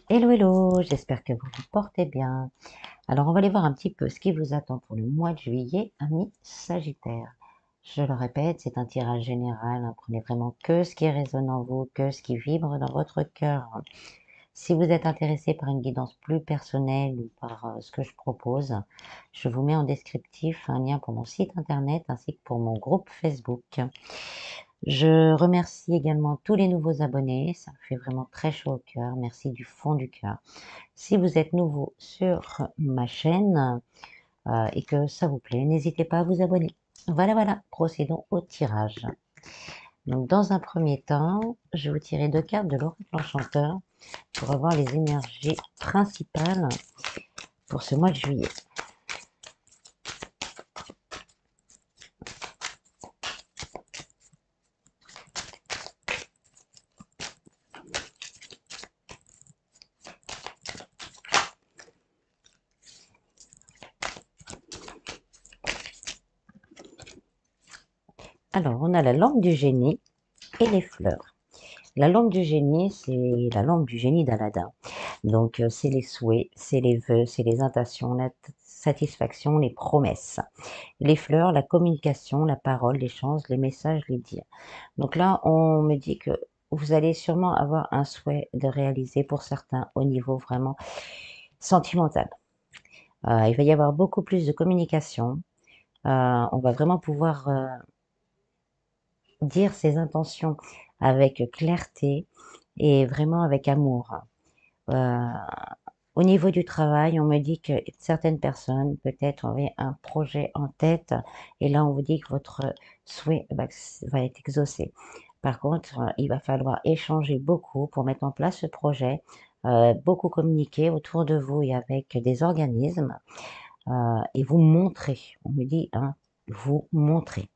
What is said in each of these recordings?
Hello, hello, j'espère que vous vous portez bien. Alors, on va aller voir un petit peu ce qui vous attend pour le mois de juillet, amis Sagittaire. Je le répète, c'est un tirage général, hein, prenez vraiment que ce qui résonne en vous, que ce qui vibre dans votre cœur. Si vous êtes intéressé par une guidance plus personnelle ou par ce que je propose, je vous mets en descriptif un lien pour mon site internet ainsi que pour mon groupe Facebook. Je remercie également tous les nouveaux abonnés, ça me fait vraiment très chaud au cœur, merci du fond du cœur. Si vous êtes nouveau sur ma chaîne et que ça vous plaît, n'hésitez pas à vous abonner. Voilà, voilà, procédons au tirage. Donc, dans un premier temps, je vais vous tirer 2 cartes de l'oracle enchanteur pour avoir les énergies principales pour ce mois de juillet. Alors, on a la lampe du génie et les fleurs. La lampe du génie, c'est la lampe du génie d'Aladin. Donc, c'est les souhaits, c'est les vœux, c'est les intentions, la satisfaction, les promesses. Les fleurs, la communication, la parole, l'échange, les messages, les dires. Donc là, on me dit que vous allez sûrement avoir un souhait de réaliser pour certains au niveau vraiment sentimental. Il va y avoir beaucoup plus de communication. On va vraiment pouvoir dire ses intentions avec clarté et vraiment avec amour. Euh, Au niveau du travail, on me dit que certaines personnes, peut-être, avaient un projet en tête, et là, on vous dit que votre souhait va être exaucé. Par contre, il va falloir échanger beaucoup pour mettre en place ce projet, beaucoup communiquer autour de vous et avec des organismes, et vous montrer. On me dit, hein, vous montrer.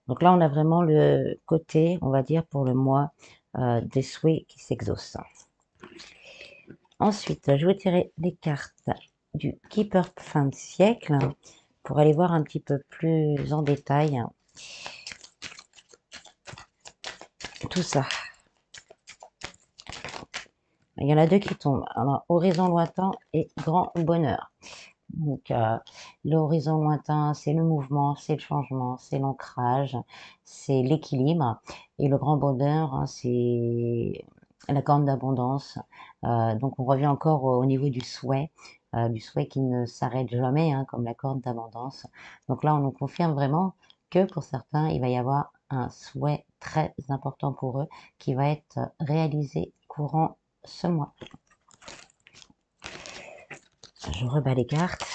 Donc là, on a vraiment le côté, on va dire, pour le mois des souhaits qui s'exaucent. Ensuite, je vais tirer les cartes du Keeper fin de siècle pour aller voir un petit peu plus en détail tout ça. Il y en a deux qui tombent. Alors, horizon lointain et grand bonheur. Donc, l'horizon lointain, c'est le mouvement, c'est le changement, c'est l'ancrage, c'est l'équilibre. Et le grand bonheur, hein, c'est la corne d'abondance. Donc, on revient encore au niveau du souhait qui ne s'arrête jamais, hein, comme la corne d'abondance. Donc là, on nous confirme vraiment que pour certains, il va y avoir un souhait très important pour eux qui va être réalisé courant ce mois. Je rebats les cartes.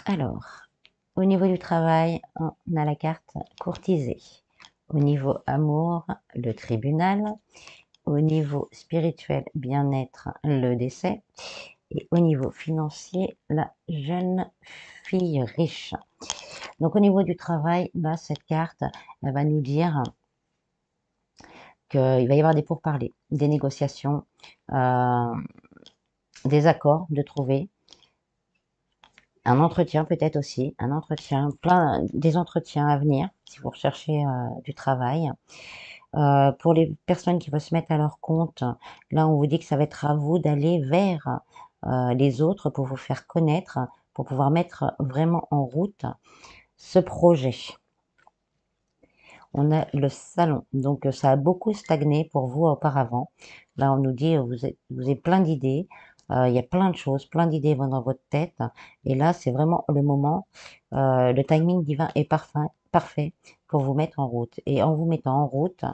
Alors, au niveau du travail, on a la carte courtisée. Au niveau amour, le tribunal. Au niveau spirituel, bien-être, le décès. Et au niveau financier, la jeune fille riche. Donc au niveau du travail, là, cette carte, elle va nous dire qu'il va y avoir des pourparlers, des négociations, euh, des accords de trouver, un entretien peut-être aussi, un entretien, des entretiens à venir si vous recherchez du travail. Pour les personnes qui veulent se mettre à leur compte, là on vous dit que ça va être à vous d'aller vers les autres pour vous faire connaître, pour pouvoir mettre vraiment en route ce projet. On a le salon, donc ça a beaucoup stagné pour vous auparavant. Là, on nous dit vous avez plein d'idées, il y a plein de choses, plein d'idées vont dans votre tête. Et là, c'est vraiment le moment, le timing divin est parfait pour vous mettre en route. Et en vous mettant en route,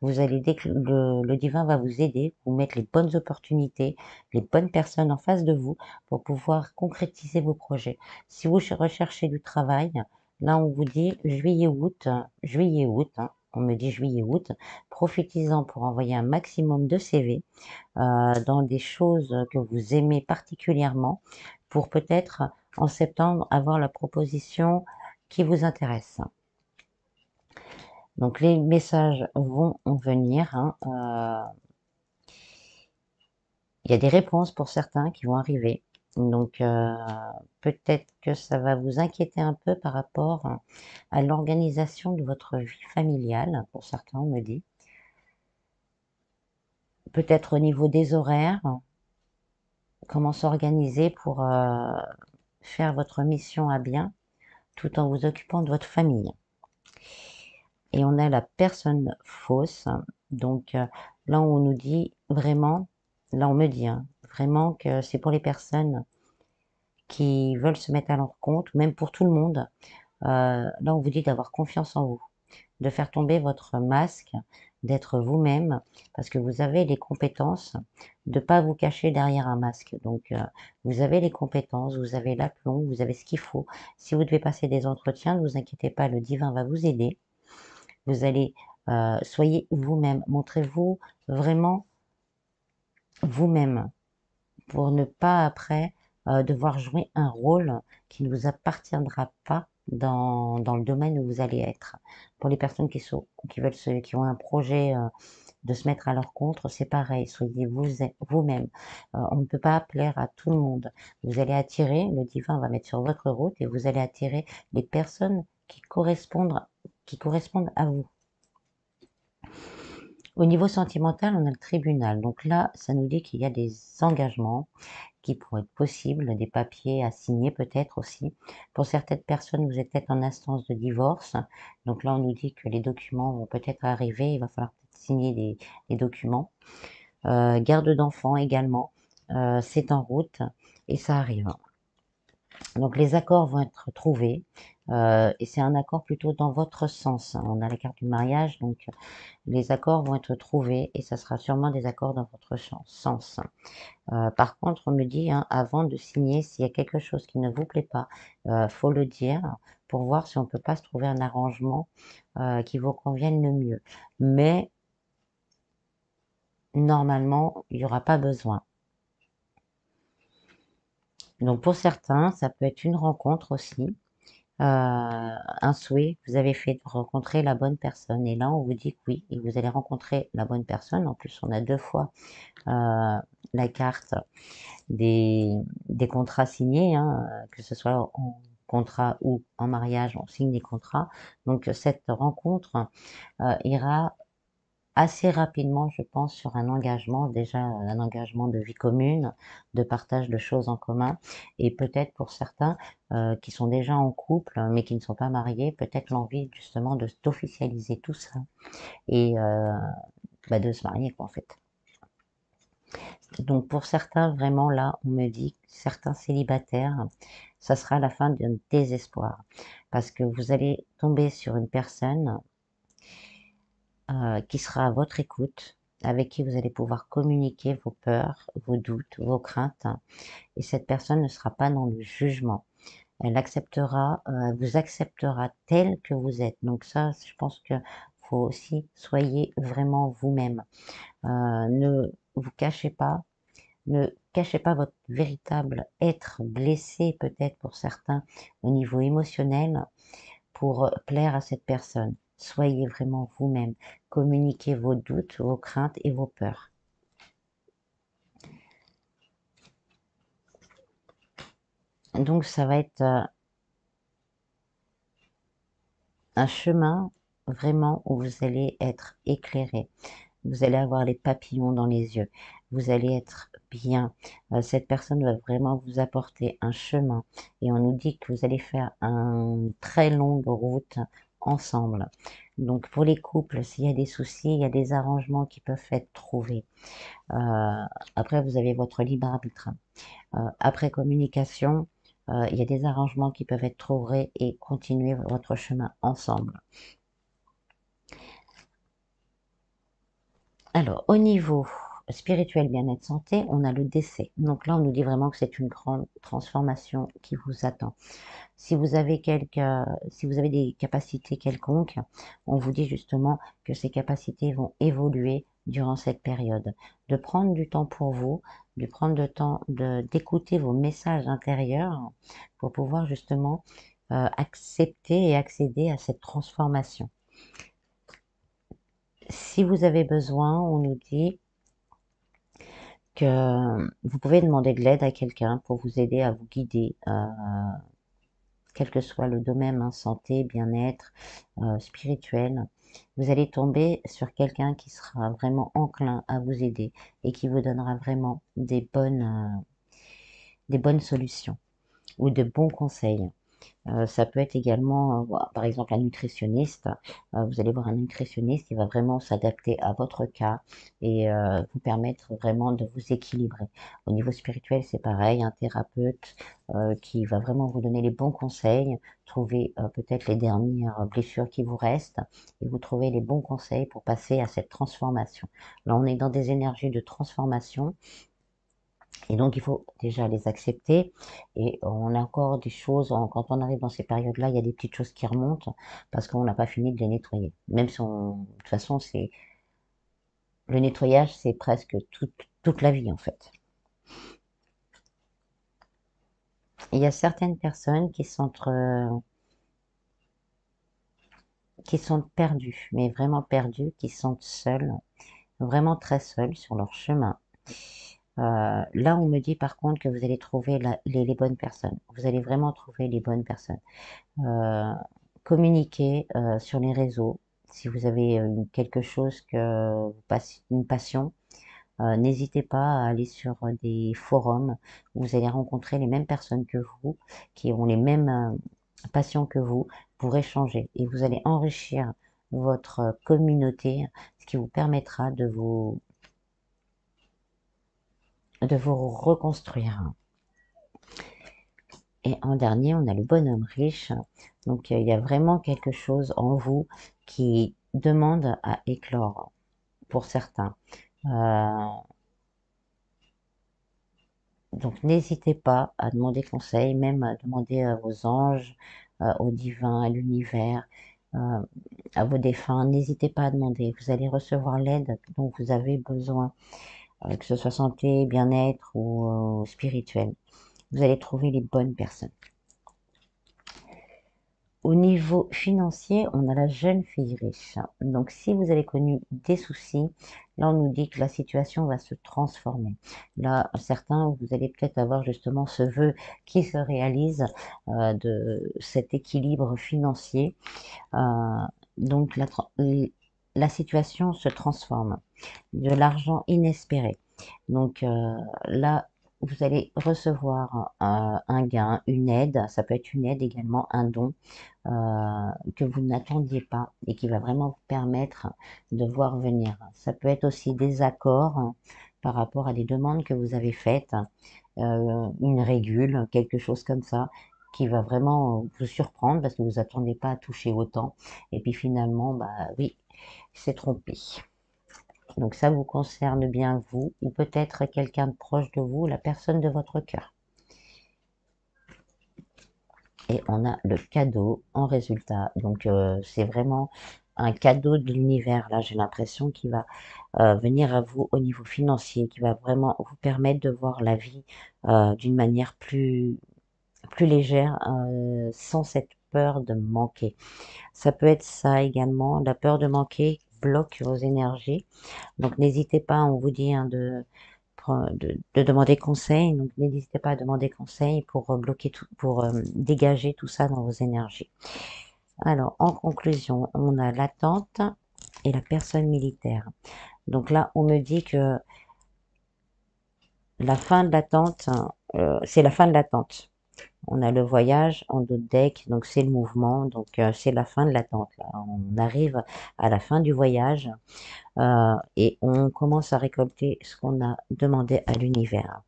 vous allez, dès que le divin va vous aider, vous mettre les bonnes opportunités, les bonnes personnes en face de vous pour pouvoir concrétiser vos projets. Si vous recherchez du travail, là, on vous dit juillet, août, hein, on me dit juillet, août, profitez-en pour envoyer un maximum de CV dans des choses que vous aimez particulièrement pour peut-être en septembre avoir la proposition qui vous intéresse. Donc les messages vont en venir, hein, il y a des réponses pour certains qui vont arriver. Donc peut-être que ça va vous inquiéter un peu par rapport à l'organisation de votre vie familiale, pour certains, on me dit. Peut-être au niveau des horaires, comment s'organiser pour faire votre mission à bien, tout en vous occupant de votre famille. Et on a la personne fausse, donc là on nous dit vraiment, là on me dit hein, vraiment que c'est pour les personnes qui veulent se mettre à leur compte, ou même pour tout le monde. Là on vous dit d'avoir confiance en vous, de faire tomber votre masque, d'être vous-même, parce que vous avez les compétences, de pas vous cacher derrière un masque. Donc vous avez les compétences, vous avez l'aplomb, vous avez ce qu'il faut. Si vous devez passer des entretiens, ne vous inquiétez pas, le divin va vous aider. Vous allez, soyez vous-même, montrez-vous vraiment vous-même, pour ne pas après devoir jouer un rôle qui ne vous appartiendra pas dans le domaine où vous allez être. Pour les personnes qui veulent qui ont un projet de se mettre à leur compte, c'est pareil, soyez vous-même. On ne peut pas plaire à tout le monde. Vous allez attirer, le divin va mettre sur votre route et vous allez attirer les personnes qui correspondent à vous. Au niveau sentimental, on a le tribunal. Donc là, ça nous dit qu'il y a des engagements qui pourraient être possibles, des papiers à signer peut-être aussi. Pour certaines personnes, vous êtes peut-être en instance de divorce. Donc là, on nous dit que les documents vont peut-être arriver. Il va falloir peut-être signer des documents. Garde d'enfants également. C'est en route et ça arrive. Donc les accords vont être trouvés et c'est un accord plutôt dans votre sens. On a la carte du mariage, donc les accords vont être trouvés et ça sera sûrement des accords dans votre sens. Par contre, on me dit, hein, avant de signer, s'il y a quelque chose qui ne vous plaît pas, faut le dire pour voir si on peut pas se trouver un arrangement qui vous convienne le mieux. Mais normalement, il y aura pas besoin. Donc pour certains, ça peut être une rencontre aussi, un souhait que vous avez fait de rencontrer la bonne personne et là on vous dit que oui et vous allez rencontrer la bonne personne. En plus, on a 2 fois, la carte des contrats signés, hein, que ce soit en contrat ou en mariage, on signe des contrats. Donc cette rencontre ira assez rapidement, je pense, sur un engagement, déjà un engagement de vie commune, de partage de choses en commun, et peut-être pour certains qui sont déjà en couple, mais qui ne sont pas mariés, peut-être l'envie justement d'officialiser tout ça et de se marier quoi en fait. Donc pour certains, vraiment là, on me dit, certains célibataires, ça sera la fin d'un désespoir. Parce que vous allez tomber sur une personne qui sera à votre écoute, avec qui vous allez pouvoir communiquer vos peurs, vos doutes, vos craintes. Et cette personne ne sera pas dans le jugement. Elle acceptera, vous acceptera tel que vous êtes. Donc ça, je pense que faut aussi, soyez vraiment vous-même. Ne vous cachez pas. Ne cachez pas votre véritable être blessé peut-être pour certains au niveau émotionnel pour plaire à cette personne. Soyez vraiment vous-même. Communiquez vos doutes, vos craintes et vos peurs. Donc ça va être un chemin vraiment où vous allez être éclairé. Vous allez avoir les papillons dans les yeux. Vous allez être bien. Cette personne va vraiment vous apporter un chemin. Et on nous dit que vous allez faire une très longue route ensemble. Donc pour les couples, s'il y a des soucis, il y a des arrangements qui peuvent être trouvés. Après, vous avez votre libre arbitre. Après communication, il y a des arrangements qui peuvent être trouvés et continuer votre chemin ensemble. Alors, au niveau spirituel, bien-être, santé, on a le décès. Donc là, on nous dit vraiment que c'est une grande transformation qui vous attend. Si vous avez des capacités quelconques, on vous dit justement que ces capacités vont évoluer durant cette période. De prendre du temps pour vous, de prendre le temps d'écouter vos messages intérieurs pour pouvoir justement accepter et accéder à cette transformation. Si vous avez besoin, on nous dit que vous pouvez demander de l'aide à quelqu'un pour vous aider à vous guider, quel que soit le domaine, hein, santé, bien-être, spirituel. Vous allez tomber sur quelqu'un qui sera vraiment enclin à vous aider et qui vous donnera vraiment des bonnes solutions ou de bons conseils. Ça peut être également, par exemple, un nutritionniste. Vous allez voir un nutritionniste qui va vraiment s'adapter à votre cas et vous permettre vraiment de vous équilibrer. Au niveau spirituel, c'est pareil, un thérapeute qui va vraiment vous donner les bons conseils, trouver peut-être les dernières blessures qui vous restent et vous trouver les bons conseils pour passer à cette transformation. Là, on est dans des énergies de transformation et donc, il faut déjà les accepter. Et on a encore des choses, quand on arrive dans ces périodes-là, il y a des petites choses qui remontent parce qu'on n'a pas fini de les nettoyer. Même si de toute façon, le nettoyage, c'est presque toute la vie en fait. Il y a certaines personnes qui sont perdues, mais vraiment perdues, qui sont seules, vraiment très seules sur leur chemin. Là, on me dit par contre que vous allez trouver les bonnes personnes. Vous allez vraiment trouver les bonnes personnes. Euh, Communiquer sur les réseaux. Si vous avez quelque chose une passion, n'hésitez pas à aller sur des forums où vous allez rencontrer les mêmes personnes que vous, qui ont les mêmes passions que vous, pour échanger. Et vous allez enrichir votre communauté, ce qui vous permettra de vous reconstruire. Et en dernier, on a le bonhomme riche. Donc, il y a vraiment quelque chose en vous qui demande à éclore pour certains. Euh, donc, n'hésitez pas à demander conseil, même à demander aux anges, au divin, à l'univers, euh, à vos défunts. N'hésitez pas à demander. Vous allez recevoir l'aide dont vous avez besoin, que ce soit santé, bien-être ou spirituel. Vous allez trouver les bonnes personnes. Au niveau financier, on a la jeune fille riche. Donc, si vous avez connu des soucis, là, on nous dit que la situation va se transformer. Là, certains, vous allez peut-être avoir justement ce vœu qui se réalise de cet équilibre financier. Euh, donc, la situation se transforme. De l'argent inespéré. Donc là, vous allez recevoir un gain, une aide, ça peut être une aide également, un don que vous n'attendiez pas et qui va vraiment vous permettre de voir venir. Ça peut être aussi des accords par rapport à des demandes que vous avez faites, une régule, quelque chose comme ça, qui va vraiment vous surprendre parce que vous attendez pas à toucher autant. Et puis finalement, bah oui, c'est trompé. Donc ça vous concerne bien vous, ou peut-être quelqu'un de proche de vous, la personne de votre cœur. Et on a le cadeau en résultat. Donc c'est vraiment un cadeau de l'univers, là j'ai l'impression qu'il va venir à vous au niveau financier, qui va vraiment vous permettre de voir la vie d'une manière plus légère, sans cette peur de manquer. Ça peut être ça également, la peur de manquer bloque vos énergies. Donc n'hésitez pas, on vous dit hein, de demander conseil. Donc n'hésitez pas à demander conseil pour bloquer tout, pour dégager tout ça dans vos énergies. Alors en conclusion, on a l'attente et la personne militaire. Donc là, on me dit que la fin de l'attente, c'est la fin de l'attente. On a le voyage en dos de deck, donc c'est le mouvement, donc c'est la fin de l'attente. On arrive à la fin du voyage. Et on commence à récolter ce qu'on a demandé à l'univers.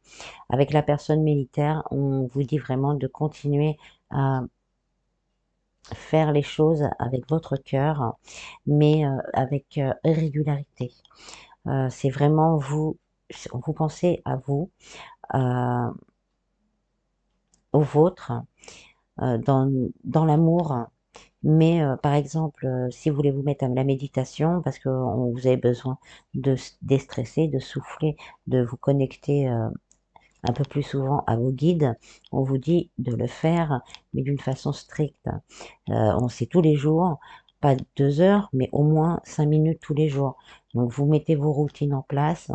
Avec la personne militaire, on vous dit vraiment de continuer à faire les choses avec votre cœur, mais avec régularité. C'est vraiment vous pensez à vous, euh, au vôtre, dans l'amour. Mais par exemple, si vous voulez vous mettre à la méditation, parce que vous avez besoin de déstresser, de souffler, de vous connecter un peu plus souvent à vos guides, on vous dit de le faire, mais d'une façon stricte. On sait tous les jours, pas 2 heures, mais au moins 5 minutes tous les jours. Donc vous mettez vos routines en place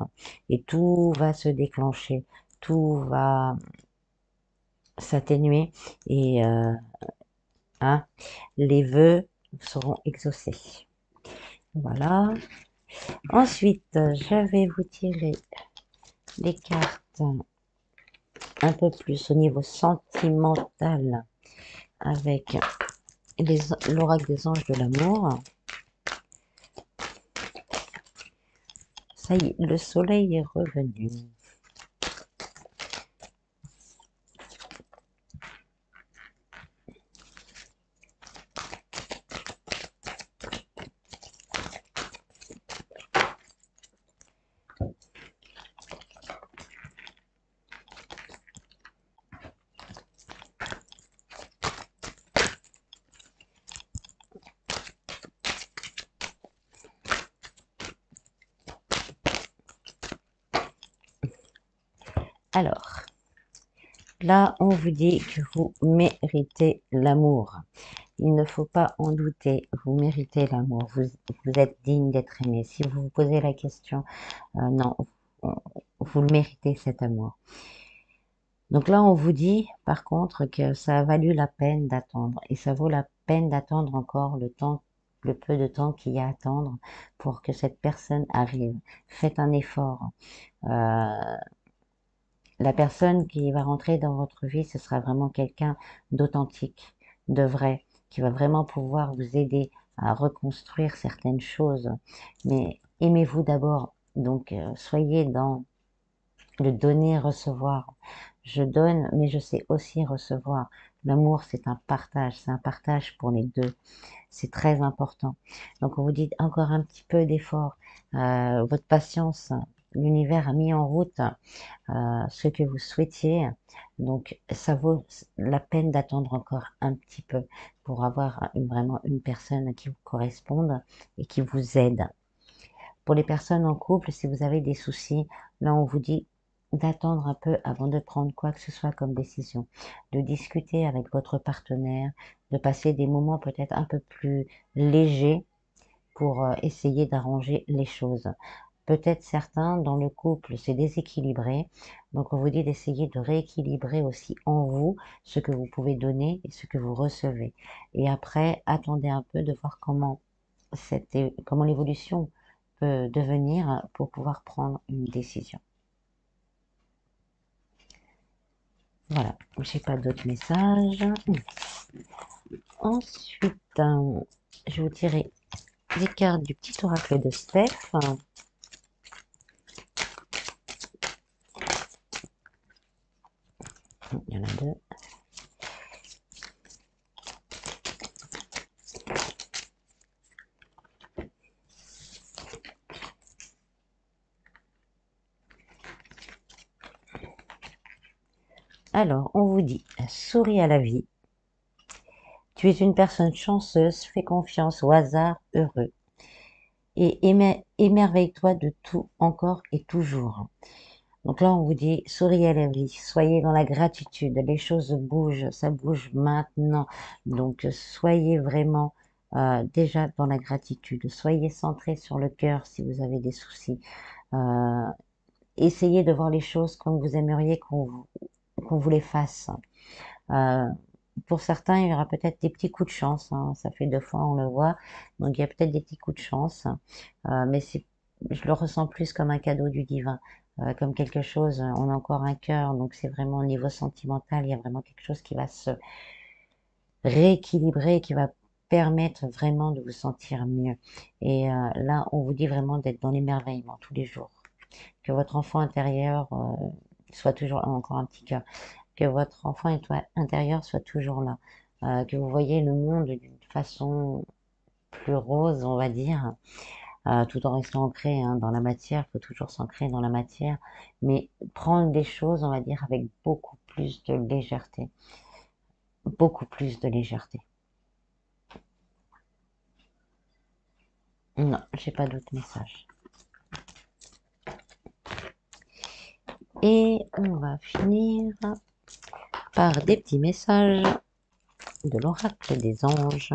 et tout va se déclencher, tout va s'atténuer et hein, les vœux seront exaucés. Voilà. Ensuite, je vais vous tirer les cartes un peu plus au niveau sentimental avec l'oracle des anges de l'amour. Ça y est, le soleil est revenu. Alors, là, on vous dit que vous méritez l'amour. Il ne faut pas en douter, vous méritez l'amour, vous êtes digne d'être aimé. Si vous vous posez la question, non, vous le méritez cet amour. Donc là, on vous dit par contre que ça a valu la peine d'attendre et ça vaut la peine d'attendre encore le temps, le peu de temps qu'il y a à attendre pour que cette personne arrive. Faites un effort. La personne qui va rentrer dans votre vie, ce sera vraiment quelqu'un d'authentique, de vrai, qui va vraiment pouvoir vous aider à reconstruire certaines choses. Mais aimez-vous d'abord. Donc, soyez dans le donner-recevoir. Je donne, mais je sais aussi recevoir. L'amour, c'est un partage pour les deux. C'est très important. Donc, on vous dit encore un petit peu d'effort. Votre patience, l'univers a mis en route ce que vous souhaitiez. Donc, ça vaut la peine d'attendre encore un petit peu pour avoir vraiment une personne qui vous corresponde et qui vous aide. Pour les personnes en couple, si vous avez des soucis, là, on vous dit d'attendre un peu avant de prendre quoi que ce soit comme décision, de discuter avec votre partenaire, de passer des moments peut-être un peu plus légers pour essayer d'arranger les choses. Peut-être certains dans le couple c'est déséquilibré, donc on vous dit d'essayer de rééquilibrer aussi en vous ce que vous pouvez donner et ce que vous recevez. Et après, attendez un peu de voir comment l'évolution peut devenir pour pouvoir prendre une décision. Voilà, j'ai pas d'autres messages. Ensuite, je vais vous tirer les cartes du petit oracle de Steph. Il y en a deux. Alors, on vous dit, souris à la vie. Tu es une personne chanceuse, fais confiance au hasard heureux. Et émerveille-toi de tout encore et toujours. Donc là, on vous dit, souriez à la vie, soyez dans la gratitude, les choses bougent, ça bouge maintenant. Donc, soyez vraiment déjà dans la gratitude, soyez centré sur le cœur si vous avez des soucis. Euh, Essayez de voir les choses comme vous aimeriez qu'on vous les fasse. Euh, pour certains, il y aura peut-être des petits coups de chance, hein, ça fait 2 fois on le voit, donc il y a peut-être des petits coups de chance, mais je le ressens plus comme un cadeau du divin, comme quelque chose, on a encore un cœur, donc c'est vraiment au niveau sentimental, il y a vraiment quelque chose qui va se rééquilibrer, qui va permettre vraiment de vous sentir mieux. Et là, on vous dit vraiment d'être dans l'émerveillement tous les jours, que votre enfant intérieur soit toujours encore un petit cœur, que votre enfant intérieur soit toujours là, que vous voyez le monde d'une façon plus rose, on va dire, tout en restant ancré hein, dans la matière. Il faut toujours s'ancrer dans la matière, mais prendre des choses, on va dire, avec beaucoup plus de légèreté. Beaucoup plus de légèreté. Non, j'ai pas d'autres messages. Et on va finir par des petits messages de l'oracle des anges.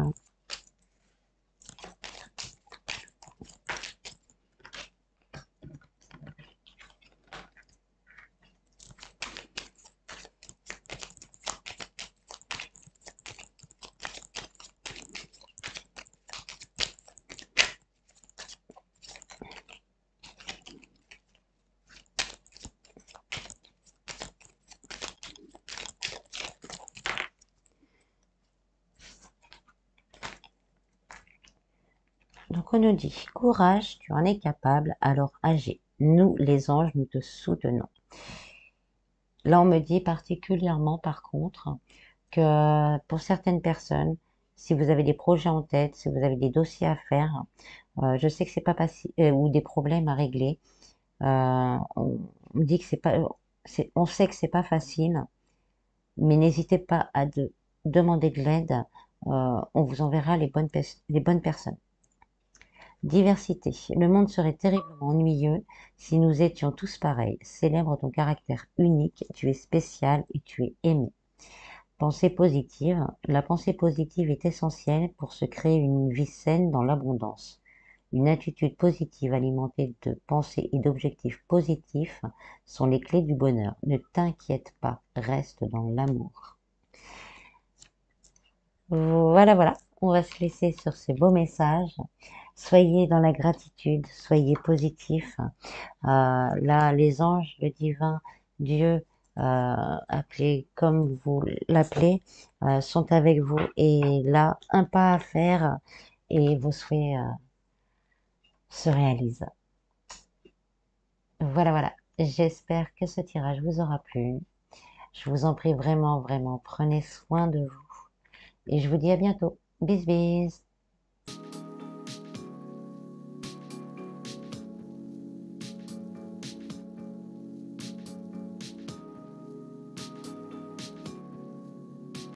Donc on nous dit, courage, tu en es capable, alors agis. Nous, les anges, nous te soutenons. Là, on me dit particulièrement, par contre, que pour certaines personnes, si vous avez des projets en tête, si vous avez des dossiers à faire, je sais que c'est pas facile, ou des problèmes à régler, on dit que c'est pas, on sait que c'est pas facile, mais n'hésitez pas à demander de l'aide. On vous enverra les bonnes personnes. Diversité. Le monde serait terriblement ennuyeux si nous étions tous pareils. Célèbre ton caractère unique, tu es spécial et tu es aimé. Pensée positive. La pensée positive est essentielle pour se créer une vie saine dans l'abondance. Une attitude positive alimentée de pensées et d'objectifs positifs sont les clés du bonheur. Ne t'inquiète pas, reste dans l'amour. Voilà, voilà. On va se laisser sur ce beau message. Soyez dans la gratitude, soyez positifs. Là, les anges, le divin, Dieu, appelé comme vous l'appelez, sont avec vous. Et là, un pas à faire et vos souhaits se réalisent. Voilà, voilà. J'espère que ce tirage vous aura plu. Je vous en prie vraiment, vraiment, prenez soin de vous. Et je vous dis à bientôt. Bis, bis.